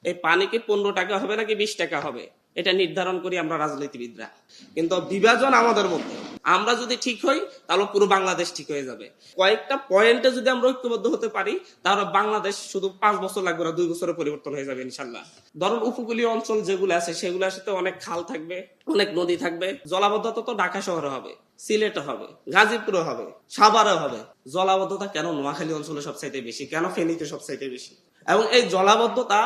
এই পানি কি 15 টাকা হবে নাকি 20 টাকা হবে এটা নির্ধারণ করি আমরা রাজনীতিবিদরা। কিন্তু বিভাজন আমাদের মধ্যে, আমরা যদি ঠিক হই তাহলে পুরো বাংলাদেশ ঠিক হয়ে যাবে। কয়েকটা পয়েন্টে যদি আমরা ঐক্যবদ্ধ হতে পারি তাহলে বাংলাদেশ শুধু 5 বছর লাগবে না, 2 বছরে পরিবর্তন হয়ে যাবে ইনশাল্লাহ। ধরুন উপকূলীয় অঞ্চল যেগুলো আছে সেগুলোর সাথে অনেক খাল থাকবে, অনেক নদী থাকবে। জলাবদ্ধতা তো ঢাকা শহরে হবে, সিলেটে হবে, গাজীপুরে হবে, সাভারে হবে। জলাবদ্ধতা কেন নোয়াখালী অঞ্চলে সবচাইতে বেশি, কেন ফেনীতে সবচাইতে বেশি? এবং এই জলাবদ্ধতা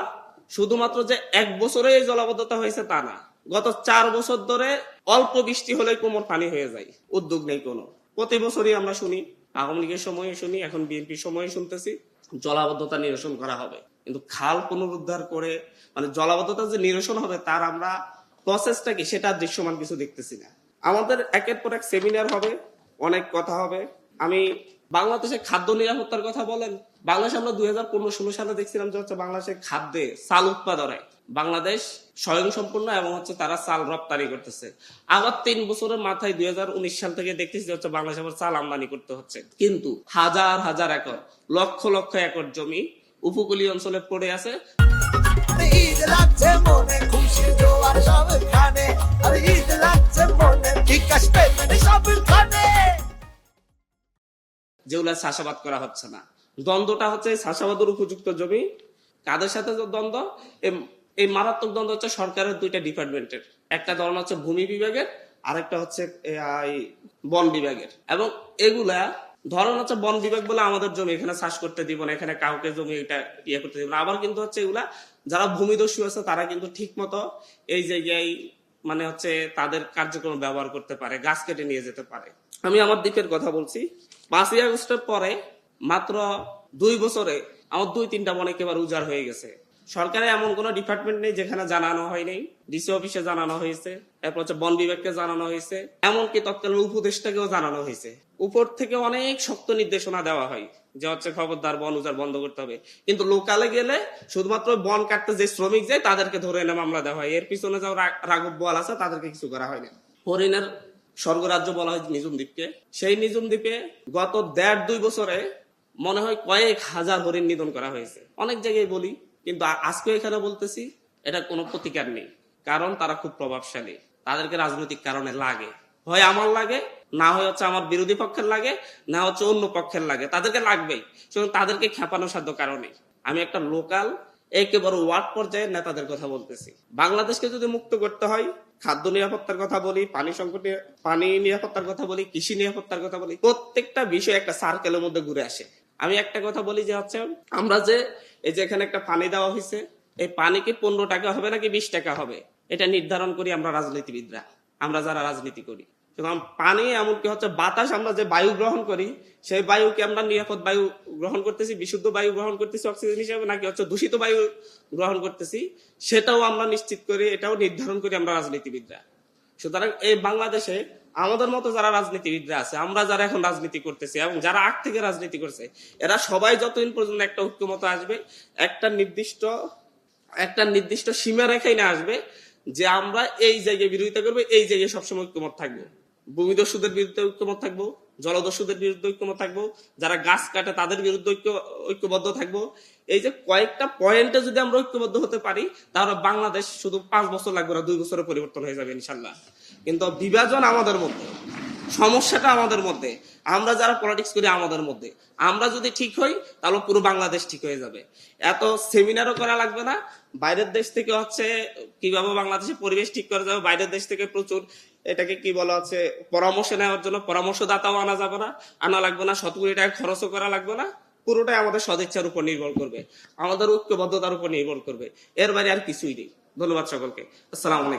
শুধুমাত্র যে 1 বছরে এই জলাবদ্ধতা হয়েছে তা না, গত 4 বছর ধরে অল্প বৃষ্টি হলে কোমর পানি হয়ে যায়, উদ্যোগ নেই কোনো। প্রতি বছরই আমরা শুনি, আওয়ামী লীগের সময় শুনি, এখন বিএনপির সময় শুনতেছি জলাবদ্ধতা নিরসন করা হবে। কিন্তু খাল পুনরুদ্ধার করে মানে জলাবদ্ধতা যে নিরসন হবে তার আমরা প্রসেসটা কি সেটা দৃশ্যমান কিছু দেখতেছি না। আমাদের একের পর এক সেমিনার হবে, অনেক কথা হবে। আমি বাংলাদেশের খাদ্য নিরাপত্তার কথা বলেন, বাংলাদেশ আমরা 2015-16 সালে দেখছিলাম যে হচ্ছে বাংলাদেশের খাদ্যে চাল উৎপাদনে বাংলাদেশ স্বয়ংসম্পূর্ণ এবং হচ্ছে তারা চাল রপ্তানি করতেছে। আবার 3 বছরের মাথায় 2019 সাল থেকে দেখতেছি যে হচ্ছে বাংলাদেশ আবার চাল আমদানি করতে হচ্ছে। কিন্তু হাজার হাজার একর, লক্ষ লক্ষ একর জমি উপকূলীয় অঞ্চলে পড়ে আছে। যেগুলা চাষাবাদ করা হচ্ছে না। দ্বন্দ্বটা হচ্ছে চাষাবাদের উপযুক্ত জমি কাদের সাথে দ্বন্দ্ব, এই মারাত্মক দ্বন্দ্ব হচ্ছে সরকারের 2টা ডিপার্টমেন্টের। একটা ধরন হচ্ছে ভূমি বিভাগের, আরেকটা হচ্ছে বন বিভাগের। এবং এগুলা ধরন হচ্ছে বন বিভাগ বলে আমাদের জমি এখানে চাষ করতে দিব না, এখানে কাউকে জমি এটা ইয়ে করতে দিব না। আবার কিন্তু হচ্ছে এগুলা যারা ভূমিদস্যু আছে তারা কিন্তু ঠিক মতো এই জায়গায় মানে হচ্ছে তাদের কার্যক্রম ব্যবহার করতে পারে, গাছ কেটে নিয়ে যেতে পারে। আমি আমার দ্বীপের কথা বলছি। 5ই আগস্টের পরে মাত্র 2 বছরে আমার 2-3টা বন একেবারে উজাড় হয়ে গেছে। সরকারের এমন কোন ডিপার্টমেন্ট নেই যেখানে জানানো হয়নি। ডিসি অফিসে জানানো হয়েছে, এরপর হচ্ছে বন বিভাগকে জানানো হয়েছে, এমনকি তৎকালীন উপদেষ্টাকেও জানানো হয়েছে। উপর থেকে অনেক শক্ত নির্দেশনা দেওয়া হয় যে হচ্ছে খবরদার বন উজাড় বন্ধ করতে হবে। কিন্তু লোকালে গেলে শুধুমাত্র বন কাটতে যে শ্রমিক যায় তাদেরকে ধরে এনে মামলা দেওয়া হয়। এর পিছনে যাও রাঘব বোয়াল আছে তাদেরকে কিছু করা হয়নি। হরিণের স্বর্গরাজ্য বলা হয় নিঝুম দ্বীপকে। সেই নিঝুম দ্বীপে গত 1.5-2 বছরে মনে হয় কয়েক হাজার হরিণ নিধন করা হয়েছে। অনেক জায়গায় বলি, কিন্তু আজকে এখানে বলতেছি এটা কোনো প্রতিকার নেই। কারণ তারা খুব প্রভাবশালী, তাদেরকে রাজনৈতিক কারণে লাগে, হয় আমার লাগে, না হয় হচ্ছে আমার বিরোধী পক্ষের লাগে, না হচ্ছে অন্য পক্ষের লাগে, তাদেরকে লাগবেই। সুতরাং তাদেরকে খেপানোর সাধ্য কারণে আমি একটা লোকাল একেবারে ওয়ার্ড পর্যায়ের নেতাদের কথা বলতেছি। বাংলাদেশকে যদি মুক্ত করতে হয়, খাদ্য নিরাপত্তার কথা বলি, পানি নিরাপত্তার কথা বলি, কৃষি নিরাপত্তার কথা বলি, প্রত্যেকটা বিষয় একটা সার্কেলের মধ্যে ঘুরে আসে। আমি একটা কথা বলি যে হচ্ছে আমরা যে এই যে এখানে একটা পানি দেওয়া হয়েছে, এই পানি কি 15 টাকা হবে নাকি 20 টাকা হবে এটা নির্ধারণ করি আমরা রাজনীতিবিদরা, আমরা যারা রাজনীতি করি। পানি এমনকি হচ্ছে বাতাস, আমরা যে বায়ু গ্রহণ করি সেই বায়ুকে আমরা নিরাপদ বায়ু গ্রহণ করতেছি, বিশুদ্ধ বায়ু গ্রহণ করতেছি অক্সিজেন হিসেবে, নাকি হচ্ছে দূষিত বায়ু গ্রহণ করতেছি সেটাও আমরা নিশ্চিত করি, এটাও নির্ধারণ করি আমরা রাজনীতিবিদরা। সুতরাং এই বাংলাদেশে আমাদের মতো যারা রাজনীতিবিদরা আছে, আমরা যারা এখন রাজনীতি করতেছি এবং যারা আগ থেকে রাজনীতি করছে, এরা সবাই যতদিন পর্যন্ত একটা ঐক্যমত আসবে, একটা নির্দিষ্ট সীমা রেখাই না আসবে যে আমরা এই জায়গায় বিরোধিতা করবো, এই জায়গায় সবসময় ঐক্যমত থাকবো। ভূমিদস্যুদের বিরুদ্ধে ঐক্যমত থাকবো, জলদস্যুদের বিরুদ্ধে ঐক্যমত থাকবো, যারা গাছ কাটে তাদের বিরুদ্ধে ঐক্যবদ্ধ থাকবো। এই যে কয়েকটা পয়েন্টে যদি আমরা ঐক্যবদ্ধ হতে পারি তাহলে বাংলাদেশ শুধু 5 বছর লাগবে না, 2 বছরে পরিবর্তন হয়ে যাবে ইনশাল্লাহ। কিন্তু বিভাজন আমাদের মধ্যে, সমস্যাটা আমাদের মধ্যে, আমরা যারা পলিটিক্স করি আমাদের মধ্যে। আমরা যদি ঠিক হই তাহলে পুরো বাংলাদেশ ঠিক হয়ে যাবে। এত সেমিনারও করা লাগবে না। বাইরের দেশ থেকে হচ্ছে কিভাবে বাংলাদেশের পরিবেশ ঠিক করা যাবে, বাইরের দেশ থেকে প্রচুর এটাকে কি বলা হচ্ছে পরামর্শ নেওয়ার জন্য পরামর্শদাতাও আনা যাবে না, আনা লাগবে না, 100 কোটি টাকা খরচও করা লাগবে না। পুরোটাই আমাদের সদিচ্ছার উপর নির্ভর করবে, আমাদের ঐক্যবদ্ধতার উপর নির্ভর করবে। এর বাইরে আর কিছুই নেই। ধন্যবাদ সকলকে। আসসালামু আলাইকুম।